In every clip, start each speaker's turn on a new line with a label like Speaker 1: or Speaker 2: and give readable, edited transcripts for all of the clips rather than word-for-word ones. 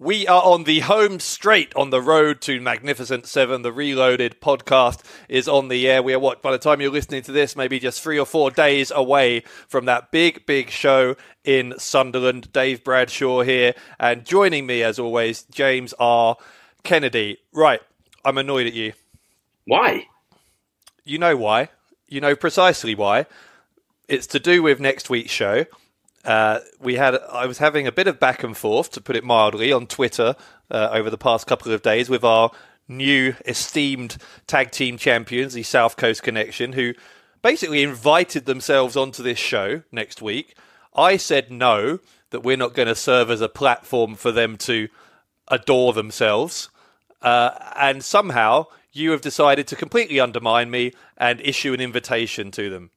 Speaker 1: We are on the home straight on the road to Magnificent 7. The ReLoaded podcast is on the air. We are, by the time you're listening to this, maybe just 3 or 4 days away from that big show in Sunderland. Dave Bradshaw here, and joining me, as always, James R. Kennedy. Right, I'm annoyed at you.
Speaker 2: Why?
Speaker 1: You know why. You know precisely why. It's to do with next week's show. I was having a bit of back and forth, to put it mildly, on Twitter over the past couple of days with our new esteemed tag team champions, the South Coast Connection, who basically invited themselves onto this show next week. I said no, that we're not going to serve as a platform for them to adore themselves. And somehow you have decided to completely undermine me and issue an invitation to them.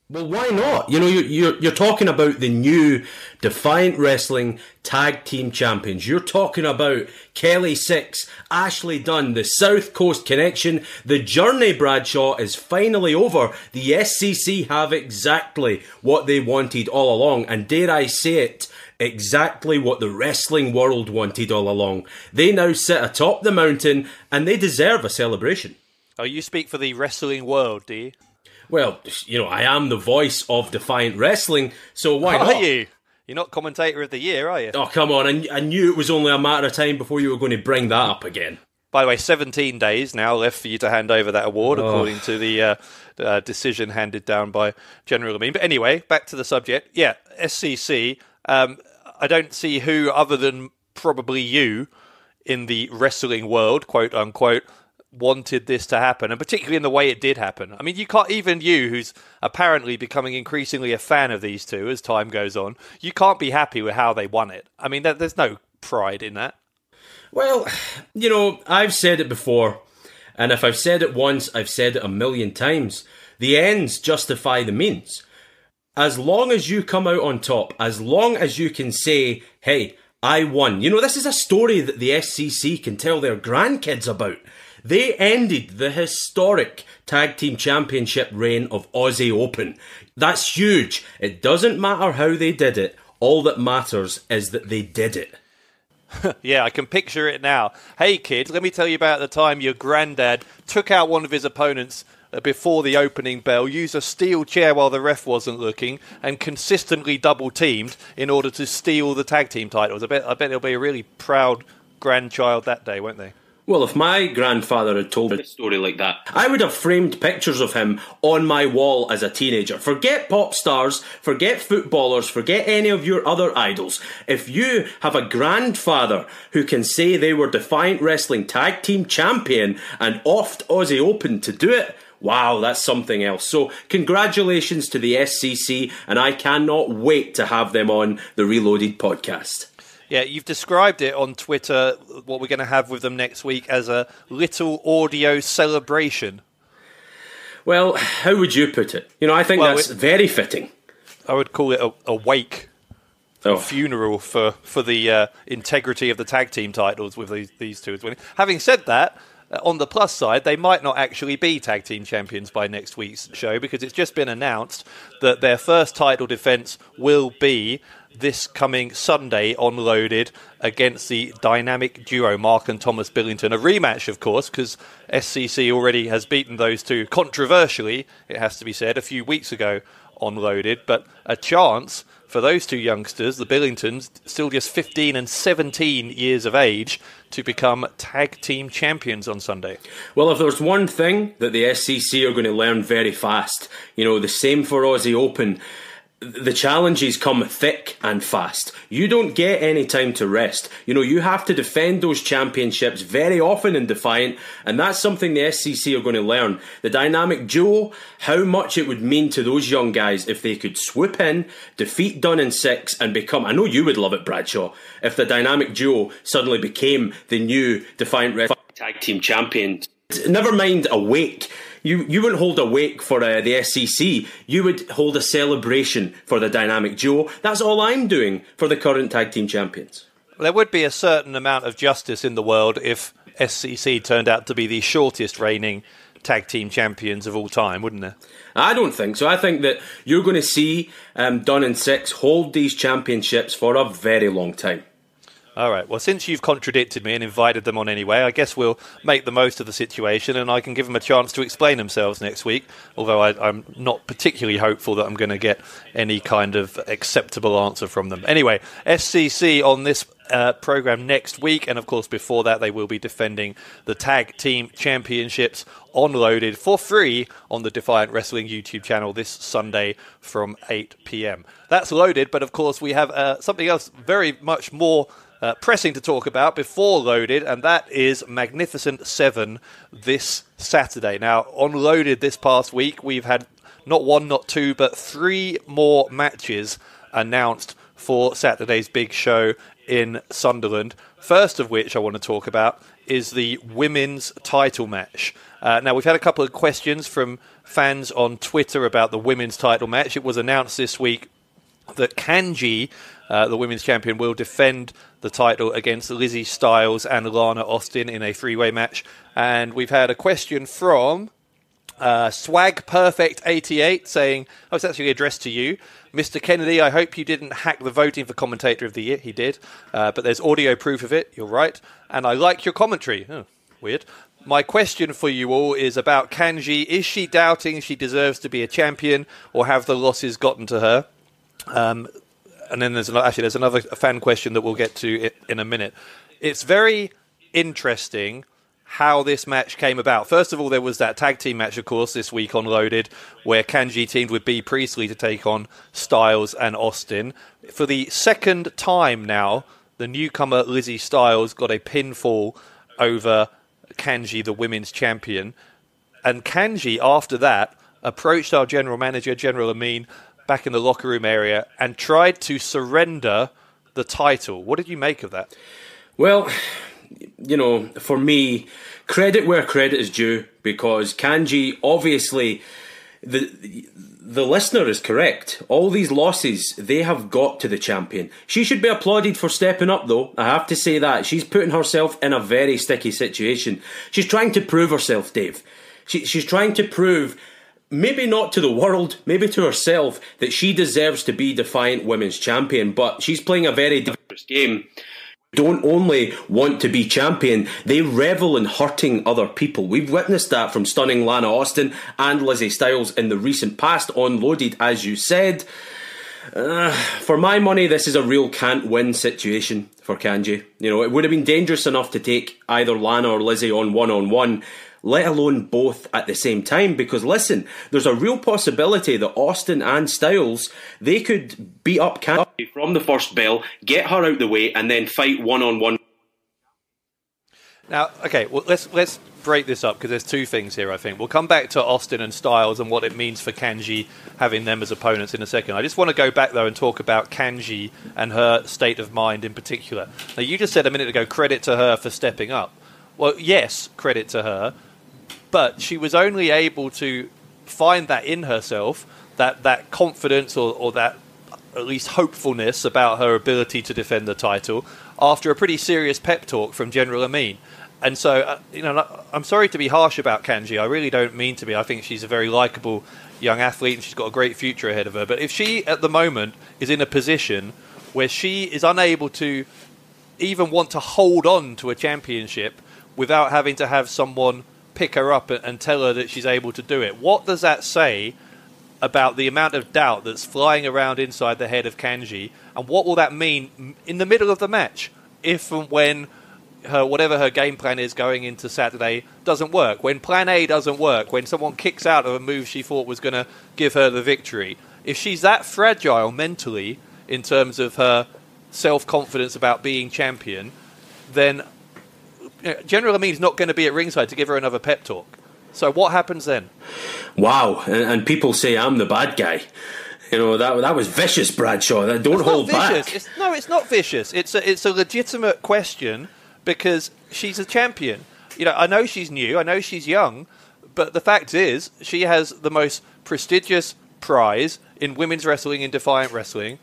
Speaker 2: Well, why not? You know, you're talking about the new Defiant Wrestling Tag Team Champions. You're talking about Kelly Six, Ashley Dunn, the South Coast Connection. The journey, Bradshaw, is finally over. The SCC have exactly what they wanted all along. And dare I say it, exactly what the wrestling world wanted all along. They now sit atop the mountain and they deserve a celebration.
Speaker 1: Oh, you speak for the wrestling world, do you?
Speaker 2: Well, you know, I am the voice of Defiant Wrestling, so why not?
Speaker 1: Are you? You're not commentator of the year, are you?
Speaker 2: Oh, come on, I knew it was only a matter of time before you were going to bring that up again.
Speaker 1: By the way, 17 days now left for you to hand over that award, according to the decision handed down by General Amin. But anyway, back to the subject. Yeah, SCC, I don't see who, other than probably you, in the wrestling world, quote unquote, wanted this to happen, and particularly in the way it did happen. I mean, you can't, even you, who's apparently becoming increasingly a fan of these two as time goes on, you can't be happy with how they won it. I mean, there's no pride in that.
Speaker 2: Well, you know, I've said it before, and if I've said it once, I've said it a million times. The ends justify the means. As long as you come out on top, as long as you can say, hey, I won. You know, this is a story that the SCC can tell their grandkids about. They ended the historic Tag Team Championship reign of Aussie Open. That's huge. It doesn't matter how they did it. All that matters is that they did it.
Speaker 1: Yeah, I can picture it now. Hey, kids, let me tell you about the time your granddad took out one of his opponents before the opening bell, used a steel chair while the ref wasn't looking, and consistently double-teamed in order to steal the tag team titles. I bet they'll be a really proud grandchild that day, won't they?
Speaker 2: Well, if my grandfather had told a story like that, I would have framed pictures of him on my wall as a teenager. Forget pop stars, forget footballers, forget any of your other idols. If you have a grandfather who can say they were Defiant Wrestling Tag Team Champion and offed Aussie Open to do it, wow, that's something else. So congratulations to the SCC, and I cannot wait to have them on the ReLoaded podcast.
Speaker 1: Yeah, you've described it on Twitter, what we're going to have with them next week, as a little audio celebration.
Speaker 2: Well, how would you put it? You know, I think that's very fitting.
Speaker 1: I would call it a wake, a funeral for the integrity of the tag team titles with these two as winning. Having said that, on the plus side, they might not actually be tag team champions by next week's show, because it's just been announced that their first title defence will be this coming Sunday on Loaded against the dynamic duo Mark and Thomas Billington. A rematch, of course, because SCC already has beaten those two controversially, it has to be said, a few weeks ago on Loaded. But a chance for those two youngsters, the Billingtons, still just 15 and 17 years of age, to become tag team champions on Sunday.
Speaker 2: Well, if there's one thing that the SCC are going to learn very fast, you know, the same for Aussie Open, the challenges come thick and fast. You don't get any time to rest. You know, you have to defend those championships very often in Defiant, and that's something the SCC are going to learn. The dynamic duo, how much it would mean to those young guys if they could swoop in, defeat Dunn and Six, and become, I know you would love it, Bradshaw, if the dynamic duo suddenly became the new Defiant Wrestling Tag Team Champions. Never mind a wake. You wouldn't hold a wake for the SCC. You would hold a celebration for the dynamic duo. That's all I'm doing for the current tag team champions.
Speaker 1: There would be a certain amount of justice in the world if SCC turned out to be the shortest reigning tag team champions of all time, wouldn't there?
Speaker 2: I don't think so. I think that you're going to see Dunn and Six hold these championships for a very long time.
Speaker 1: All right. Well, since you've contradicted me and invited them on anyway, I guess we'll make the most of the situation and I can give them a chance to explain themselves next week, although I'm not particularly hopeful that I'm going to get any kind of acceptable answer from them. Anyway, SCC on this program next week, and of course before that they will be defending the Tag Team Championships on Loaded for free on the Defiant Wrestling YouTube channel this Sunday from 8 p.m. That's Loaded, but of course we have something else very much more pressing to talk about before Loaded, and that is Magnificent 7 this Saturday. Now, on Loaded this past week, we've had not one, not two, but 3 more matches announced for Saturday's big show in Sunderland. First of which I want to talk about is the women's title match. Now, we've had a couple of questions from fans on Twitter about the women's title match. It was announced this week that Kenji, the women's champion, will defend the title against Lizzie Styles and Lana Austin in a 3-way match. And we've had a question from Swag Perfect 88 saying, oh, it's actually addressed to you. Mr. Kennedy, I hope you didn't hack the voting for Commentator of the Year. He did. But there's audio proof of it. You're right. And I like your commentary. Oh, weird. My question for you all is about Kenji. Is she doubting she deserves to be a champion, or have the losses gotten to her? And then there's another fan question that we'll get to in a minute. It's very interesting how this match came about. First of all, there was that tag team match, of course, this week on Loaded, where Kenji teamed with B. Priestley to take on Styles and Austin. For the second time now, the newcomer Lizzie Styles got a pinfall over Kenji, the women's champion. And Kenji, after that, approached our general manager, General Amin, back in the locker room area and tried to surrender the title. What did you make of that?
Speaker 2: Well, you know, for me, credit where credit is due, because Kenji, obviously, the listener is correct. All these losses, they have got to the champion. She should be applauded for stepping up, though. I have to say that. She's putting herself in a very sticky situation. She's trying to prove herself, Dave. She's trying to prove, maybe not to the world, maybe to herself, that she deserves to be Defiant Women's Champion, but she's playing a very dangerous game. Don't only want to be champion, they revel in hurting other people. We've witnessed that from stunning Lana Austin and Lizzie Styles in the recent past on Loaded, as you said. For my money, this is a real can't-win situation for Kenji. You know, it would have been dangerous enough to take either Lana or Lizzie on one-on-one, let alone both at the same time, because listen, there's a real possibility that Austin and Styles, they could beat up Kenji from the first bell, get her out the way, and then fight one-on-one.
Speaker 1: Now, okay, well, let's break this up, because there's two things here, I think. We'll come back to Austin and Styles and what it means for Kenji having them as opponents in a second. I just want to go back, though, and talk about Kenji and her state of mind in particular. Now, you just said a minute ago, credit to her for stepping up. Well, yes, credit to her. But she was only able to find that in herself, that confidence or that at least hopefulness about her ability to defend the title after a pretty serious pep talk from General Amin. And so, I'm sorry to be harsh about Kenji. I really don't mean to be. I think she's a very likeable young athlete and she's got a great future ahead of her. But if she, at the moment, is in a position where she is unable to even want to hold on to a championship without having to have someone pick her up and tell her that she's able to do it, what does that say about the amount of doubt that's flying around inside the head of Kenji, and what will that mean in the middle of the match if and when whatever her game plan is going into Saturday doesn't work, when plan A doesn't work, when someone kicks out of a move she thought was going to give her the victory? If she's that fragile mentally in terms of her self-confidence about being champion, then General Amin's not going to be at ringside to give her another pep talk. So what happens then? Wow,
Speaker 2: and people say I'm the bad guy. You know, that was vicious, Bradshaw. Don't hold back.
Speaker 1: It's not vicious. It's a legitimate question, because she's a champion. You know, I know she's new, I know she's young, but the fact is she has the most prestigious prize in women's wrestling, in Defiant Wrestling,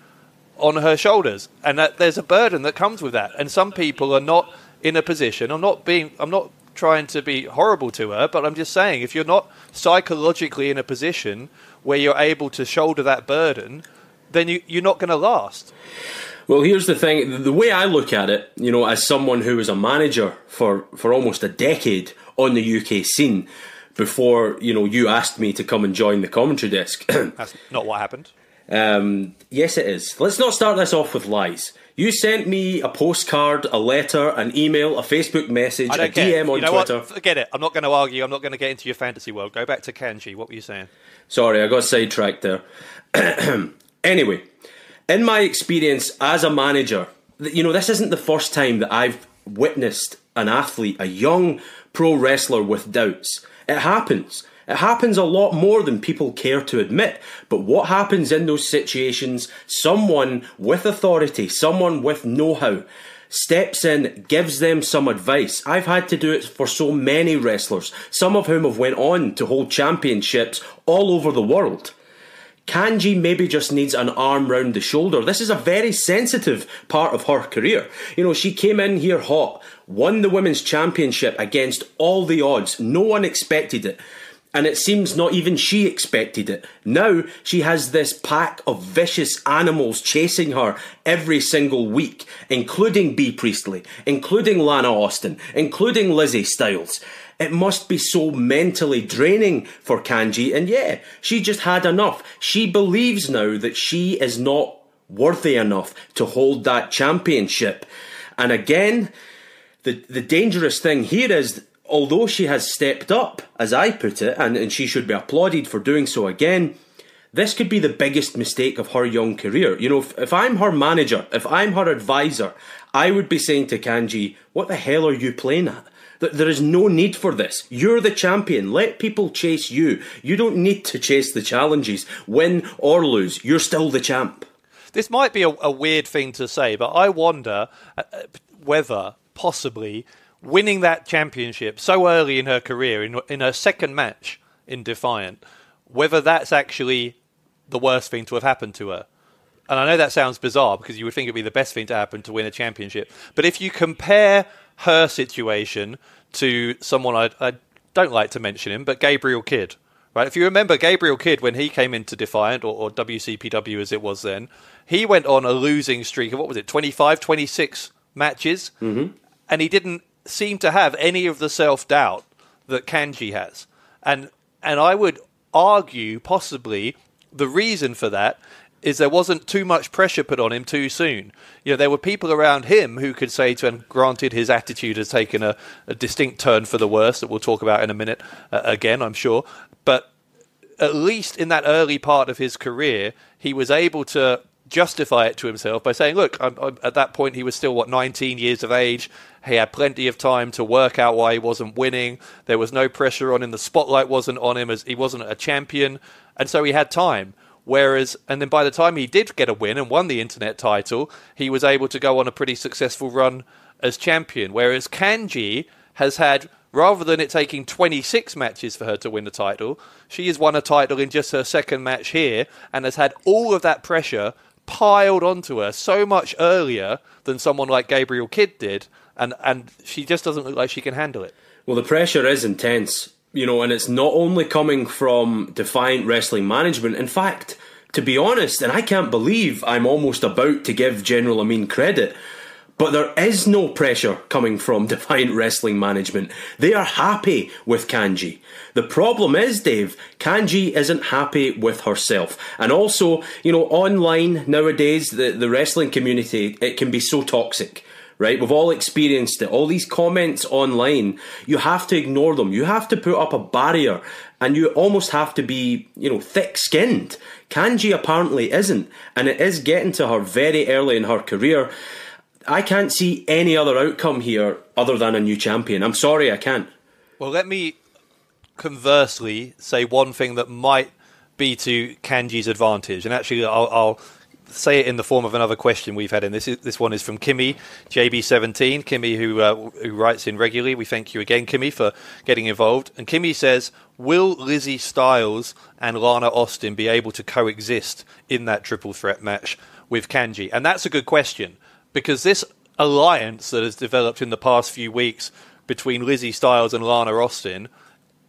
Speaker 1: on her shoulders, and that there's a burden that comes with that. And some people are not in a position. I'm not trying to be horrible to her, but I'm just saying, if you're not psychologically in a position where you're able to shoulder that burden, then you're not going to last.
Speaker 2: Well, here's the thing. The way I look at it, as someone who was a manager for almost a decade on the UK scene before, you asked me to come and join the commentary desk.
Speaker 1: That's not what happened.
Speaker 2: Yes, it is. Let's not start this off with lies. You sent me a postcard, a letter, an email, a Facebook message, a DM on Twitter.
Speaker 1: What? Forget it. I'm not going to argue. I'm not going to get into your fantasy world. Go back to Kenji. What were you saying?
Speaker 2: Sorry, I got sidetracked there. Anyway, in my experience as a manager, this isn't the first time that I've witnessed an athlete, a young pro wrestler with doubts. It happens. It happens a lot more than people care to admit. But what happens in those situations, someone with authority, someone with know-how, steps in, gives them some advice. I've had to do it for so many wrestlers, some of whom have went on to hold championships all over the world. Kenji maybe just needs an arm round the shoulder. This is a very sensitive part of her career. She came in here hot, won the women's championship against all the odds. No one expected it. And it seems not even she expected it. Now she has this pack of vicious animals chasing her every single week, including Bea Priestley, including Lana Austin, including Lizzie Styles. It must be so mentally draining for Kenji. And yeah, she just had enough. She believes now that she is not worthy enough to hold that championship. And again, the dangerous thing here is, although she has stepped up, as I put it, and she should be applauded for doing so again, this could be the biggest mistake of her young career. If I'm her manager, if I'm her advisor, I would be saying to Kenji, what the hell are you playing at? There is no need for this. You're the champion. Let people chase you. You don't need to chase the challenges. Win or lose, you're still the champ.
Speaker 1: This might be a weird thing to say, but I wonder whether, possibly, winning that championship so early in her career, in her second match in Defiant, whether that's actually the worst thing to have happened to her. And I know that sounds bizarre because you would think it'd be the best thing to happen to win a championship. But if you compare her situation to someone I don't like to mention him, but Gabriel Kidd, right? If you remember Gabriel Kidd, when he came into Defiant, or WCPW as it was then, he went on a losing streak of, 25, 26 matches? Mm-hmm. And he didn't seem to have any of the self-doubt that Kenji has. And I would argue possibly the reason for that is there wasn't too much pressure put on him too soon. There were people around him who could say to him, granted his attitude has taken a distinct turn for the worse that we'll talk about in a minute again, I'm sure. But at least in that early part of his career, he was able to justify it to himself by saying, look, at that point he was still, 19 years of age. He had plenty of time to work out why he wasn't winning. There was no pressure on him. The spotlight wasn't on him as he wasn't a champion. And so he had time. And then by the time he did get a win and won the internet title, he was able to go on a pretty successful run as champion. Whereas Kenji has had, rather than it taking 26 matches for her to win the title, she has won a title in just her second match here and has had all of that pressure piled onto her so much earlier than someone like Gabriel Kidd did, and she just doesn't look like she can handle it.
Speaker 2: Well, the pressure is intense, and it's not only coming from Defiant Wrestling Management. In fact, to be honest, and I can't believe I'm almost about to give General Amin credit, but there is no pressure coming from Defiant Wrestling Management. They are happy with Kenji. The problem is, Dave, Kenji isn't happy with herself. And also, online nowadays, the wrestling community, it can be so toxic, right? We've all experienced it. All these comments online, you have to ignore them. You have to put up a barrier, and you almost have to be, thick-skinned. Kenji apparently isn't, and it is getting to her very early in her career. I can't see any other outcome here other than a new champion. I'm sorry, I can't.
Speaker 1: Well, let me conversely say one thing that might be to Kenji's advantage. And actually, I'll say it in the form of another question we've had in this. This one is from Kimmy, JB17. Kimmy, who writes in regularly. We thank you again, Kimmy, for getting involved. And Kimmy says, will Lizzie Styles and Lana Austin be able to coexist in that triple threat match with Kenji? And that's a good question, because this alliance that has developed in the past few weeks between Lizzie Styles and Lana Austin,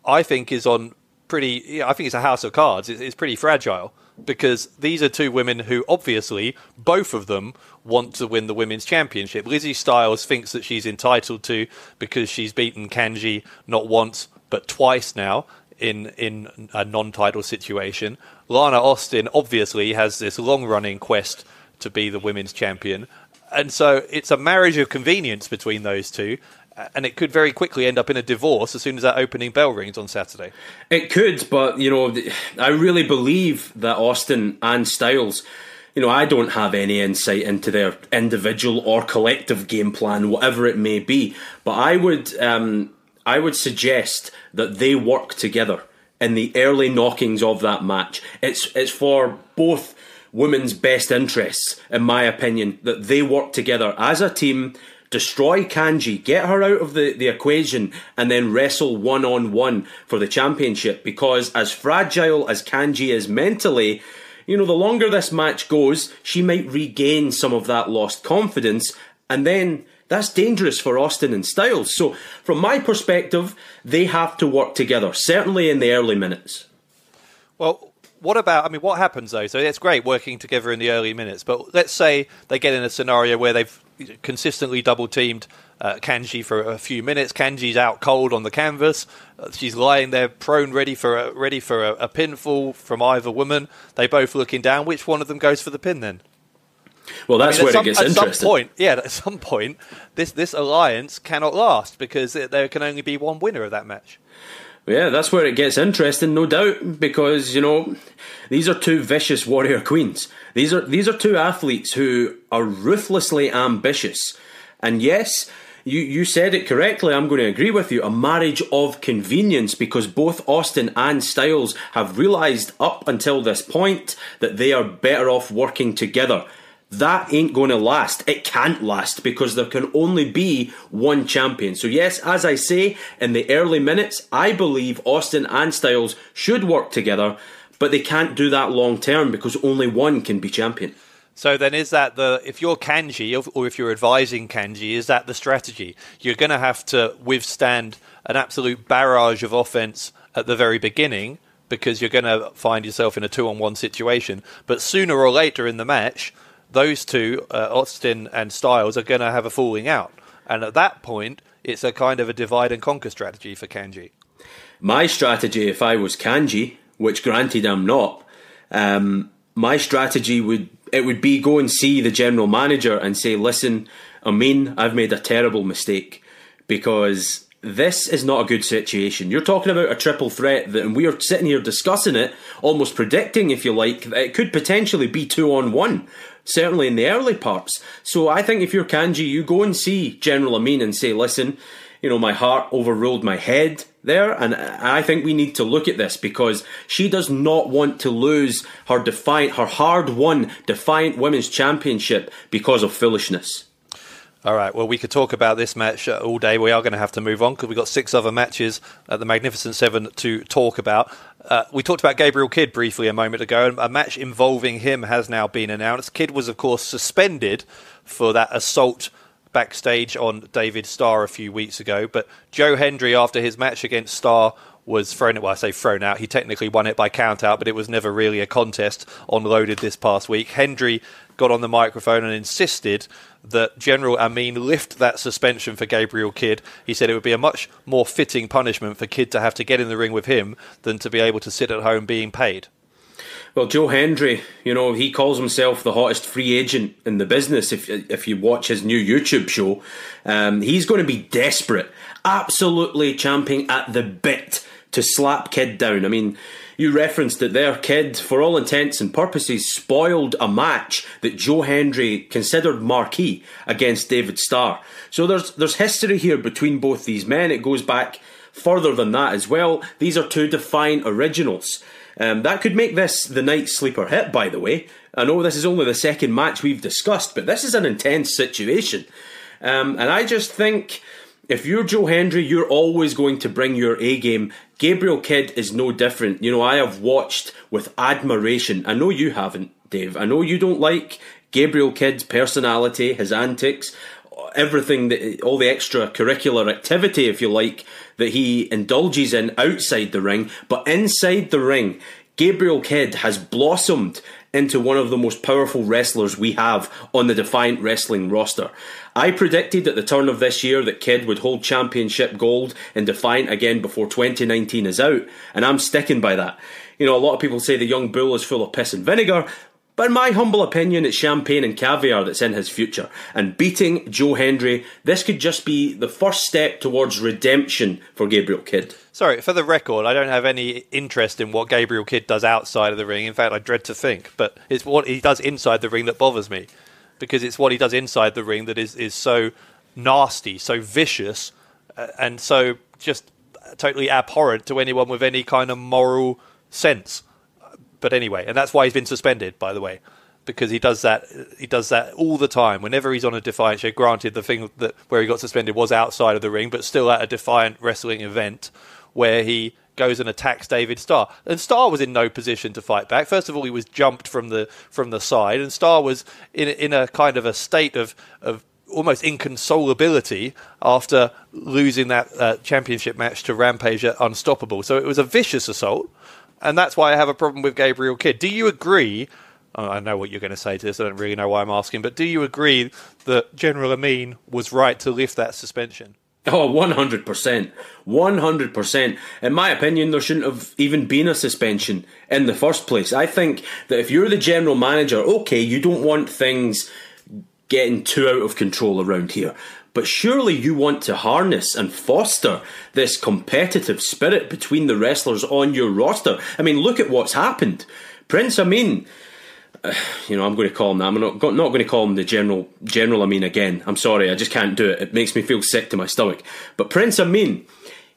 Speaker 1: I think is on I think it's a house of cards. It's pretty fragile. because these are two women who obviously, both of them, want to win the Women's Championship. Lizzie Styles thinks that she's entitled to because she's beaten Kenji not once but twice now in a non-title situation. Lana Austin obviously has this long-running quest to be the Women's Champion. And so it's a marriage of convenience between those two. And it could very quickly end up in a divorce as soon as that opening bell rings on Saturday.
Speaker 2: It could, but, I really believe that Austin and Styles, I don't have any insight into their individual or collective game plan, whatever it may be. But I would suggest that they work together in the early knockings of that match. It's for both women's best interests, in my opinion, that they work together as a team, destroy Kenji, get her out of the equation, and then wrestle one-on-one for the championship. Because as fragile as Kenji is mentally, the longer this match goes, she might regain some of that lost confidence, and then that's dangerous for Austin and Styles. So from my perspective, they have to work together, certainly in the early minutes.
Speaker 1: Well, what happens though? So it's great working together in the early minutes, but let's say they get in a scenario where they've consistently double-teamed Kenji for a few minutes. Kenji's out cold on the canvas. She's lying there prone, ready for a pinfall from either woman. They both looking down. Which one of them goes for the pin then?
Speaker 2: Well, that's where it gets interesting.
Speaker 1: At some point, this alliance cannot last because there can only be one winner of that match.
Speaker 2: Yeah, that's where it gets interesting, no doubt, because, these are two vicious warrior queens. These are two athletes who are ruthlessly ambitious. And yes, you said it correctly, I'm going to agree with you, a marriage of convenience, because both Austin and Styles have realised up until this point that they are better off working together. That ain't going to last. It can't last because there can only be one champion. So yes, as I say, in the early minutes, I believe Austin and Styles should work together, but they can't do that long term because only one can be champion.
Speaker 1: So then is that if you're Kenji or if you're advising Kenji, is that the strategy? You're going to have to withstand an absolute barrage of offense at the very beginning because you're going to find yourself in a 2-on-1 situation. But sooner or later in the match, those two, Austin and Styles, are going to have a falling out. And at that point, it's a kind of a divide and conquer strategy for Kenji.
Speaker 2: My strategy, if I was Kenji, which granted I'm not, my strategy would be go and see the general manager and say, listen, I've made a terrible mistake because this is not a good situation. You're talking about a triple threat, and we are sitting here discussing it, almost predicting, if you like, that it could potentially be 2-on-1. Certainly in the early parts. So I think if you're Kenji, you go and see General Amin and say, listen, my heart overruled my head there, and I think we need to look at this because she does not want to lose her hard-won Defiant Women's Championship because of foolishness.
Speaker 1: All right, well, we could talk about this match all day. We are going to have to move on because we've got 6 other matches at the Magnificent Seven to talk about. We talked about Gabriel Kidd briefly a moment ago, and a match involving him has now been announced. Kidd was, of course, suspended for that assault backstage on David Starr a few weeks ago, but Joe Hendry, after his match against Starr, was thrown out. He technically won it by count out, but it was never really a contest on Loaded this past week. Hendry got on the microphone and insisted that General Amin lift that suspension for Gabriel Kidd. He said it would be a much more fitting punishment for Kidd to have to get in the ring with him than to be able to sit at home being paid.
Speaker 2: Well, Joe Hendry, he calls himself the hottest free agent in the business. If you watch his new YouTube show, he's going to be desperate, absolutely champing at the bit to slap Kidd down. I mean, you referenced it there. Kidd, for all intents and purposes, spoiled a match that Joe Hendry considered marquee against David Starr. So there's history here between both these men. It goes back further than that as well. These are two Defiant originals. That could make this the night sleeper hit, by the way. I know this is only the second match we've discussed, but this is an intense situation. And I just think if you're Joe Hendry, you're always going to bring your A-game. Gabriel Kidd is no different. I have watched with admiration. I know you haven't, Dave. I know you don't like Gabriel Kidd's personality, his antics, everything, all the extracurricular activity, if you like, that he indulges in outside the ring. But inside the ring, Gabriel Kidd has blossomed into one of the most powerful wrestlers we have on the Defiant Wrestling roster. I predicted at the turn of this year that Kidd would hold championship gold in Defiant again before 2019 is out, and I'm sticking by that. You know, a lot of people say the young bull is full of piss and vinegar, but in my humble opinion, it's champagne and caviar that's in his future. And beating Joe Hendry, this could just be the first step towards redemption for Gabriel Kidd.
Speaker 1: Sorry, for the record, I don't have any interest in what Gabriel Kidd does outside of the ring. In fact, I dread to think. But it's what he does inside the ring that bothers me. Because it's what he does inside the ring that is so nasty, so vicious, and so just totally abhorrent to anyone with any kind of moral sense. But anyway, and that's why he's been suspended, by the way, because he does that all the time. Whenever he's on a Defiant show, granted the thing that where he got suspended was outside of the ring, but still at a Defiant wrestling event where he goes and attacks David Starr. And Starr was in no position to fight back. First of all, he was jumped from the side, and Starr was in a kind of a state of almost inconsolability after losing that championship match to Rampage at Unstoppable. So it was a vicious assault. And that's why I have a problem with Gabriel Kidd. Do you agree? I know what you're going to say to this. I don't really know why I'm asking. But do you agree that General Amin was right to lift that suspension?
Speaker 2: Oh, 100%. 100%. In my opinion, there shouldn't have even been a suspension in the first place. I think that if you're the general manager, okay, you don't want things getting too out of control around here. But surely you want to harness and foster this competitive spirit between the wrestlers on your roster. I mean, look at what's happened. Prince Amin, I'm going to call him that. I'm not going to call him the General Amin again. I'm sorry, I just can't do it. It makes me feel sick to my stomach. But Prince Amin,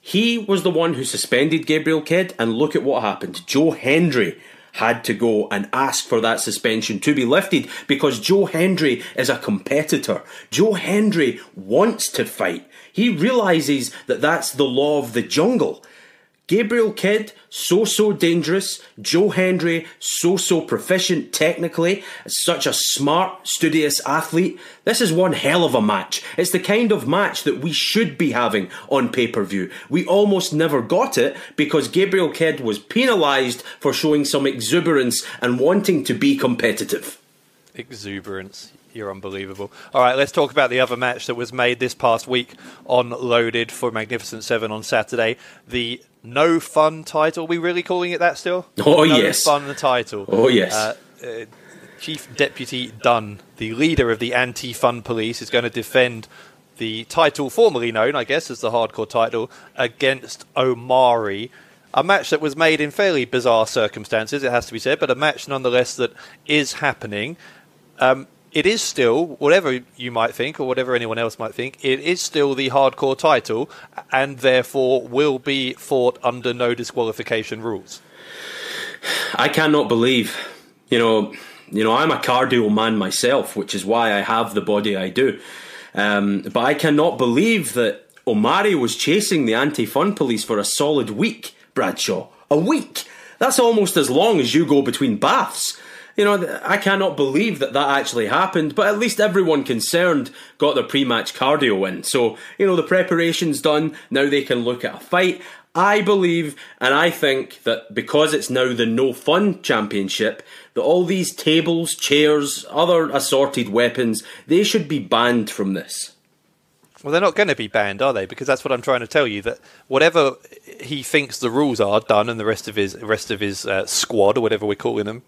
Speaker 2: he was the one who suspended Gabriel Kidd, and look at what happened. Joe Hendry had to go and ask for that suspension to be lifted because Joe Hendry is a competitor. Joe Hendry wants to fight. He realises that that's the law of the jungle. Gabriel Kidd, so dangerous. Joe Hendry, so proficient technically. Such a smart, studious athlete. This is one hell of a match. It's the kind of match that we should be having on pay-per-view. We almost never got it because Gabriel Kidd was penalised for showing some exuberance and wanting to be competitive.
Speaker 1: Exuberance. You're unbelievable. All right, let's talk about the other match that was made this past week on Loaded for Magnificent 7 on Saturday. The No Fun title. Are we really calling it that still?
Speaker 2: Oh, yes.
Speaker 1: No Fun title.
Speaker 2: Oh, yes.
Speaker 1: Chief Deputy Dunn, the leader of the Anti-Fun Police, is going to defend the title formerly known, I guess, as the Hardcore title, against Omari. A match that was made in fairly bizarre circumstances, it has to be said, but a match nonetheless that is happening. It is still, whatever you might think or whatever anyone else might think, it is still the Hardcore title and therefore will be fought under no disqualification rules.
Speaker 2: I cannot believe, I'm a cardio man myself, which is why I have the body I do. But I cannot believe that Omari was chasing the Anti-Fun Police for a solid week, Bradshaw. A week! That's almost as long as you go between baths. I cannot believe that actually happened, but at least everyone concerned got their pre-match cardio in. So, the preparation's done, now they can look at a fight. I believe, and I think that because it's now the No Fun Championship, that all these tables, chairs, other assorted weapons, they should be banned from this.
Speaker 1: Well, they're not going to be banned, are they? Because that's what I'm trying to tell you, that whatever he thinks the rules are, Dunn and the rest of his squad, or whatever we're calling them,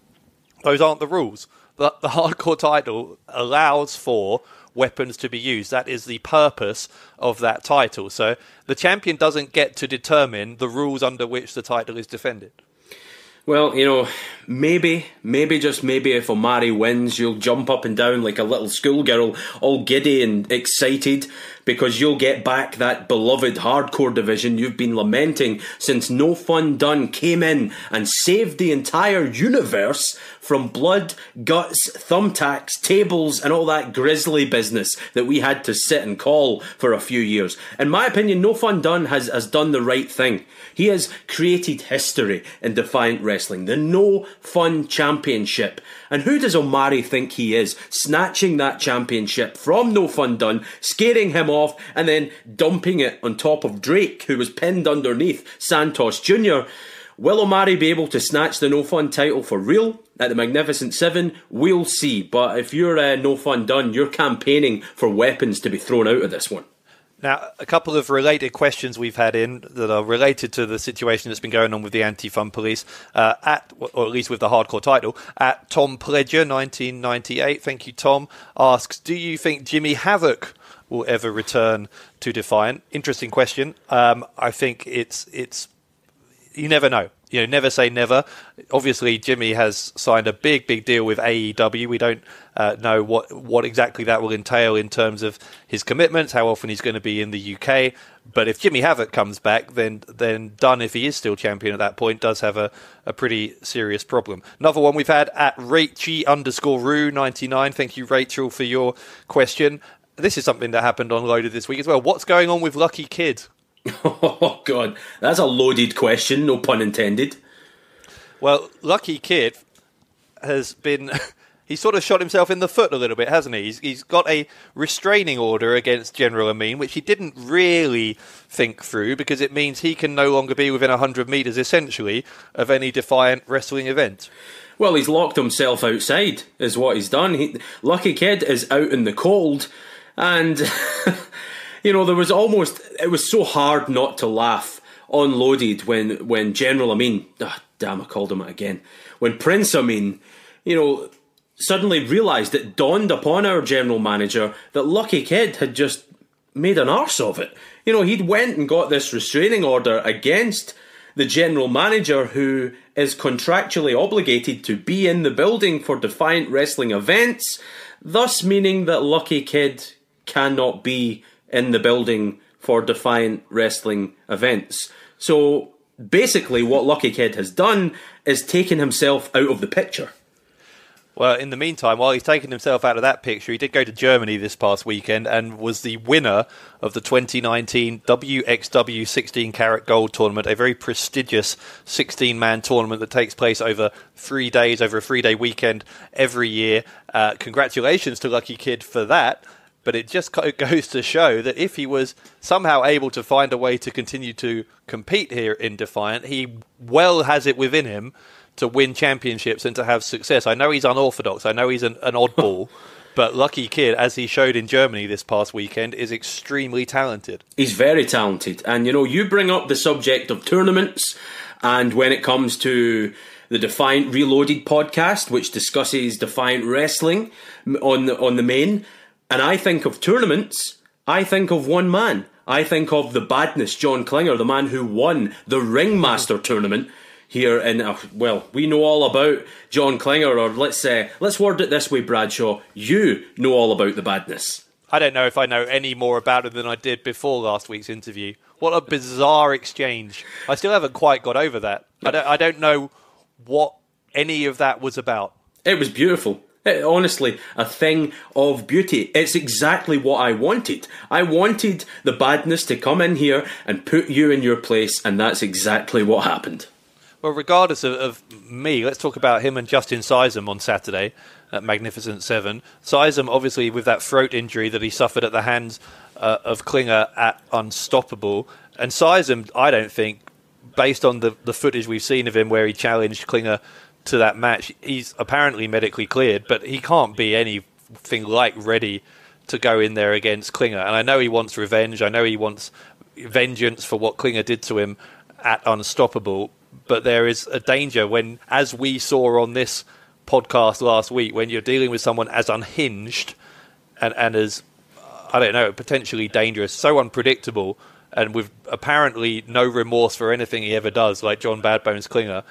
Speaker 1: those aren't the rules. The Hardcore title allows for weapons to be used. That is the purpose of that title. So the champion doesn't get to determine the rules under which the title is defended.
Speaker 2: Well, maybe just maybe if Omari wins, you'll jump up and down like a little schoolgirl, all giddy and excited, because you'll get back that beloved Hardcore division you've been lamenting since No Fun Done came in and saved the entire universe from blood, guts, thumbtacks, tables and all that grisly business that we had to sit and call for a few years. In my opinion, No Fun Done has done the right thing. He has created history in Defiant Wrestling, the No Fun Championship. And who does Omari think he is, snatching that championship from No Fun Done, scaring him off, and then dumping it on top of Drake, who was pinned underneath Santos Jr.? Will O'Mari be able to snatch the No Fun title for real at the Magnificent Seven? We'll see. But if you're No Fun done, you're campaigning for weapons to be thrown out of this one.
Speaker 1: Now, a couple of related questions we've had in that are related to the situation that's been going on with the anti-fun police, or at least with the hardcore title, at Tom Pledger, 1998. Thank you, Tom. Asks, do you think Jimmy Havoc will ever return to Defiant? Interesting question. I think it's you never know. You know, never say never. Obviously, Jimmy has signed a big deal with AEW. We don't know what exactly that will entail in terms of his commitments, how often he's going to be in the UK. But if Jimmy Havoc comes back, then Dunn, if he is still champion at that point, does have a pretty serious problem. Another one we've had at Rachie_Roo99. Thank you, Rachel, for your question. This is something that happened on Loaded this week as well. What's going on with Lucky Kid?
Speaker 2: Oh, God. That's a loaded question, no pun intended.
Speaker 1: Well, Lucky Kid has been... He's sort of shot himself in the foot a little bit, hasn't he? He's got a restraining order against General Amin, which he didn't really think through, because it means he can no longer be within 100 metres, essentially, of any Defiant wrestling event.
Speaker 2: Well, he's locked himself outside, is what he's done. Lucky Kid is out in the cold, and... You know, it was so hard not to laugh on Loaded when General Amin, damn, I called him it again, when Prince Amin, you know, suddenly realised, it dawned upon our general manager that Lucky Kid had just made an arse of it. You know, he'd went and got this restraining order against the general manager, who is contractually obligated to be in the building for Defiant wrestling events, thus meaning that Lucky Kid cannot be in the building for Defiant wrestling events. So basically what Lucky Kid has done is taken himself out of the picture.
Speaker 1: Well, in the meantime, while he's taken himself out of that picture, he did go to Germany this past weekend and was the winner of the 2019 WXW 16 Karat Gold Tournament, a very prestigious 16-man tournament that takes place over 3 days, over a 3-day weekend every year. Congratulations to Lucky Kid for that. But it just goes to show that if he was somehow able to find a way to continue to compete here in Defiant, he well has it within him to win championships and to have success. I know he's unorthodox. I know he's an oddball. But Lucky Kid, as he showed in Germany this past weekend, is extremely talented. He's
Speaker 2: very talented. And, you know, you bring up the subject of tournaments, and when it comes to the Defiant ReLoaded podcast, which discusses Defiant wrestling on the main... And I think of tournaments, I think of one man. I think of the badness, John Klinger, the man who won the Ringmaster tournament here in... well, we know all about John Klinger, or let's word it this way, Bradshaw. You know all about the badness.
Speaker 1: I don't know if I know any more about it than I did before last week's interview. What a bizarre exchange. I still haven't quite got over that. I don't know what any of that was about.
Speaker 2: It was beautiful. Honestly, a thing of beauty. It's exactly what I wanted. I wanted the badness to come in here and put you in your place, and that's exactly what happened.
Speaker 1: Well, regardless of me, let's talk about him and Justin Sysum on Saturday at Magnificent 7. Sysum, obviously, with that throat injury that he suffered at the hands of Klinger at Unstoppable. And Sysum, I don't think, based on the footage we've seen of him where he challenged Klinger to that match, he's apparently medically cleared, but he can't be anything like ready to go in there against Klinger. And I know he wants revenge. I know he wants vengeance for what Klinger did to him at Unstoppable. But there is a danger when, as we saw on this podcast last week, when you're dealing with someone as unhinged and as, I don't know, potentially dangerous, so unpredictable, and with apparently no remorse for anything he ever does, like John Bad Bones Klinger,